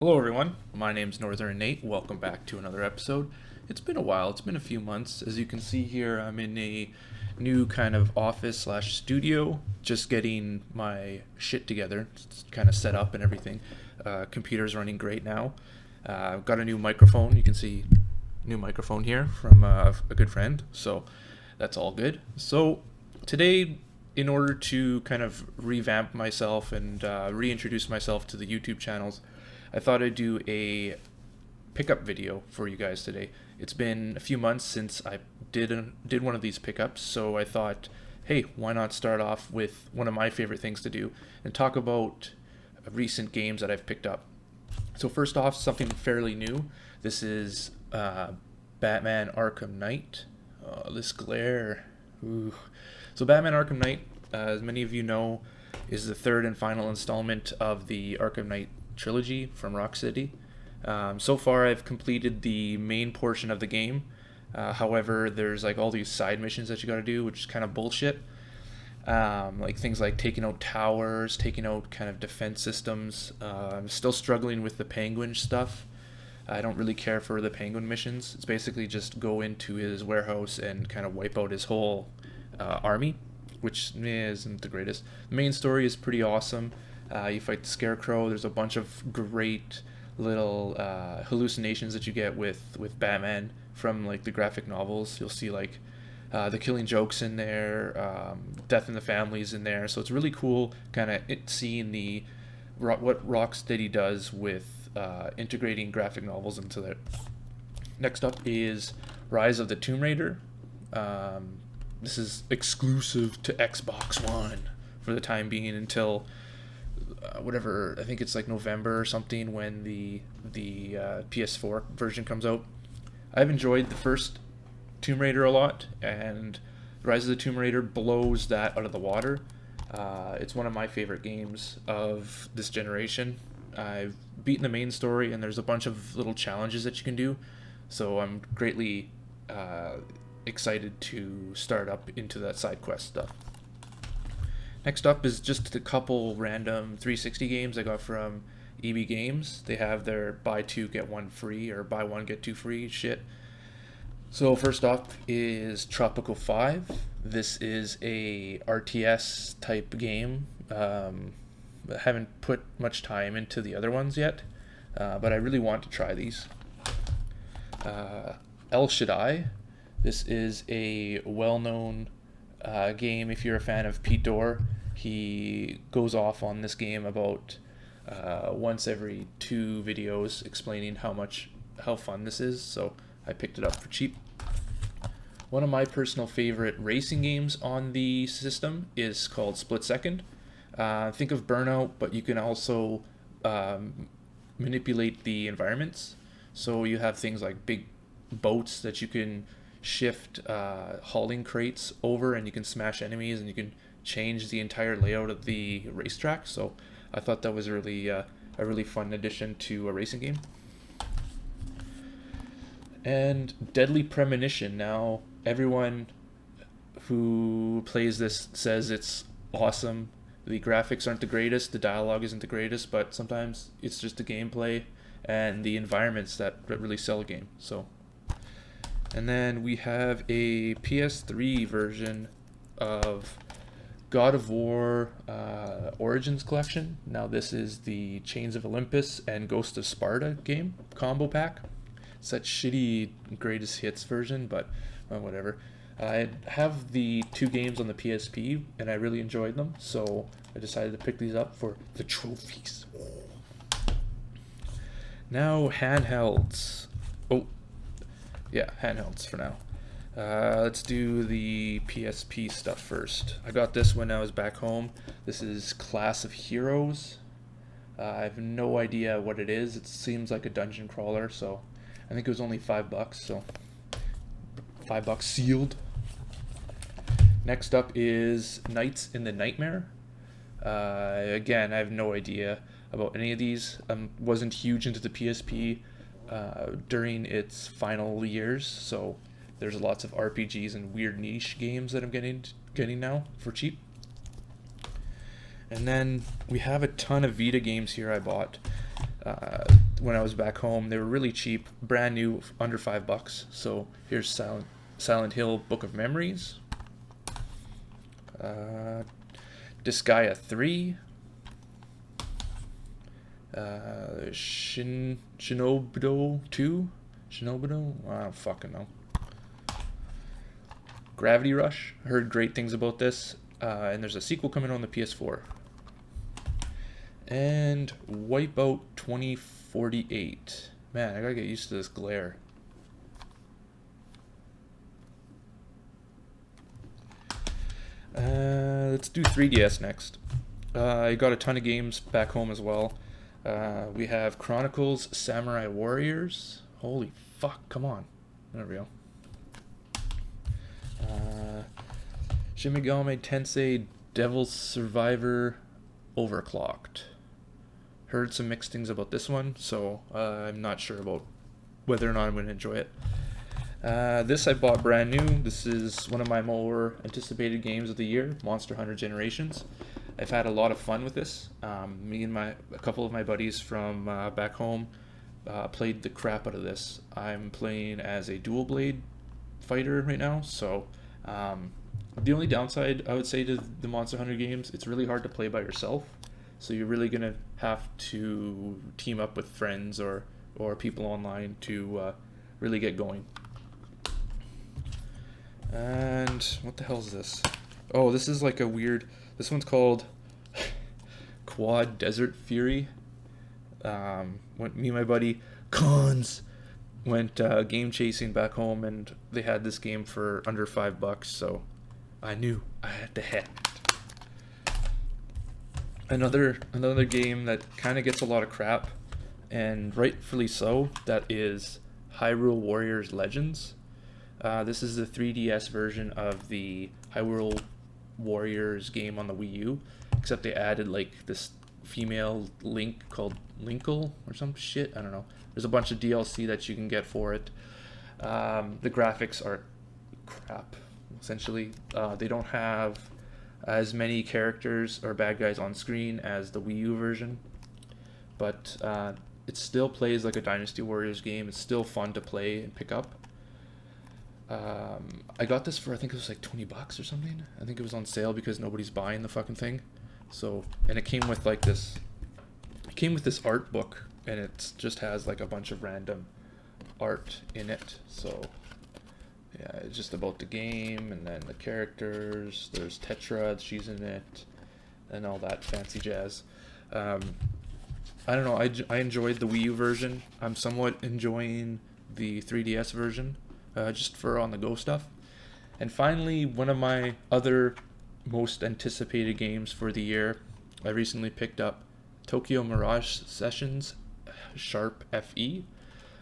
Hello everyone, my name's Northern Nate. Welcome back to another episode. It's been a while, it's been a few months. As you can see here, I'm in a new kind of office slash studio, just getting my shit together, it's kind of set up and everything. Computer's running great now. I've got a new microphone, you can see new microphone here from a good friend, so that's all good. So today, in order to kind of revamp myself and reintroduce myself to the YouTube channels, I thought I'd do a pickup video for you guys today. It's been a few months since I did one of these pickups, so I thought, hey, why not start off with one of my favorite things to do and talk about recent games that I've picked up. So first off, something fairly new. This is Batman Arkham Knight. This glare. Ooh. So Batman Arkham Knight, as many of you know, is the third and final installment of the Arkham Knight trilogy from Rocksteady. So far, I've completed the main portion of the game. However, there's like all these side missions that you got to do, which is kind of bullshit. Like things like taking out towers, taking out kind of defense systems. I'm still struggling with the Penguin stuff. I don't really care for the Penguin missions. It's basically just go into his warehouse and kind of wipe out his whole army, which isn't the greatest. The main story is pretty awesome. You fight the Scarecrow. There's a bunch of great little hallucinations that you get with Batman from like the graphic novels. You'll see like the Killing Joke's in there, Death in the Family's in there. So it's really cool, kind of seeing the what Rocksteady does with integrating graphic novels into it. Next up is Rise of the Tomb Raider. This is exclusive to Xbox One for the time being until whatever, I think it's like November or something when the PS4 version comes out. I've enjoyed the first Tomb Raider a lot, and Rise of the Tomb Raider blows that out of the water. It's one of my favorite games of this generation. I've beaten the main story, and there's a bunch of little challenges that you can do, so I'm greatly excited to start up into that side quest stuff. Next up is just a couple random 360 games I got from EB Games. They have their buy two get one free or buy one get two free shit. So first up is Tropical 5. This is a RTS type game. I haven't put much time into the other ones yet, but I really want to try these. El Shaddai. This is a well-known game. If you're a fan of Pete Dorr, he goes off on this game about once every 2 videos explaining how fun this is, so I picked it up for cheap. One of my personal favorite racing games on the system is called Split Second. Think of Burnout, but you can also manipulate the environments. So you have things like big boats that you can shift hauling crates over, and you can smash enemies, and you can change the entire layout of the racetrack. So I thought that was really a really fun addition to a racing game. And Deadly Premonition. Now everyone who plays this says it's awesome. The graphics aren't the greatest, the dialogue isn't the greatest, but sometimes it's just the gameplay and the environments that really sell a game. So, and then we have a PS3 version of God of War Origins Collection. Now this is the Chains of Olympus and Ghost of Sparta game combo pack. It's that shitty greatest hits version, but whatever. I have the 2 games on the PSP, and I really enjoyed them, so I decided to pick these up for the trophies. Now, handhelds. Oh, yeah, handhelds for now. Let's do the PSP stuff first. I got this when I was back home. This is Class of Heroes. I have no idea what it is. It seems like a dungeon crawler, so I think it was only $5, so $5 sealed. Next up is Knights in the Nightmare. Again, I have no idea about any of these. Wasn't huge into the PSP during its final years, so there's lots of RPGs and weird niche games that I'm getting now for cheap. And then we have a ton of Vita games here I bought. when I was back home. They were really cheap, brand new, under $5. So here's Silent Hill Book of Memories, Disgaea 3, Shinobudo 2, Shinobudo, I don't fucking know. Gravity Rush, I heard great things about this, and there's a sequel coming on the PS4. And Wipeout 2048. Man, I gotta get used to this glare. Let's do 3DS next. I got a ton of games back home as well. We have Chronicles Samurai Warriors. Holy fuck, come on. There we go. Shin Megami Tensei Devil's Survivor Overclocked. Heard some mixed things about this one, so I'm not sure about whether or not I'm going to enjoy it. This I bought brand new. This is one of my more anticipated games of the year, Monster Hunter Generations. I've had a lot of fun with this. Me and a couple of my buddies from back home played the crap out of this. I'm playing as a dual blade fighter right now, so the only downside I would say to the Monster Hunter games, it's really hard to play by yourself. So you're really gonna have to team up with friends or people online to really get going. And what the hell is this? Oh, this is like a weird. This one's called Quad Desert Fury. When me and my buddy Cons went game chasing back home, and they had this game for under $5, so I knew I had to have it. Another game that kind of gets a lot of crap, and rightfully so, that is Hyrule Warriors Legends. This is the 3DS version of the Hyrule Warriors game on the Wii U, except they added like this female Link called Linkle or some shit, I don't know. There's a bunch of DLC that you can get for it. The graphics are crap, essentially. They don't have as many characters or bad guys on screen as the Wii U version, but it still plays like a Dynasty Warriors game. It's still fun to play and pick up. I got this for, I think it was like $20 or something. I think it was on sale because nobody's buying the fucking thing. So, and it came with like this, art book, and it just has like a bunch of random art in it. So yeah, it's just about the game, and then the characters. There's Tetra, she's in it, and all that fancy jazz. I don't know, I enjoyed the Wii U version. I'm somewhat enjoying the 3DS version, just for on-the-go stuff. And finally, one of my other most anticipated games for the year, I recently picked up Tokyo Mirage Sessions Sharp FE.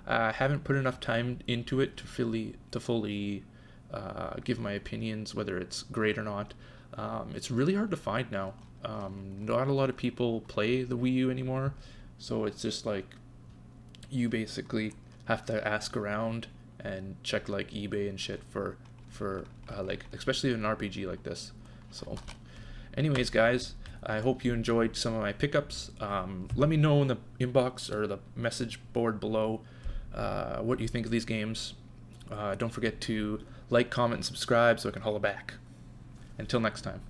I haven't put enough time into it to fully give my opinions, whether it's great or not. It's really hard to find now. Not a lot of people play the Wii U anymore, so it's just like you basically have to ask around and check like eBay and shit for like, especially an RPG like this. So anyways, guys, I hope you enjoyed some of my pickups. Let me know in the inbox or the message board below what you think of these games. Don't forget to like, comment, and subscribe so I can holler back. Until next time.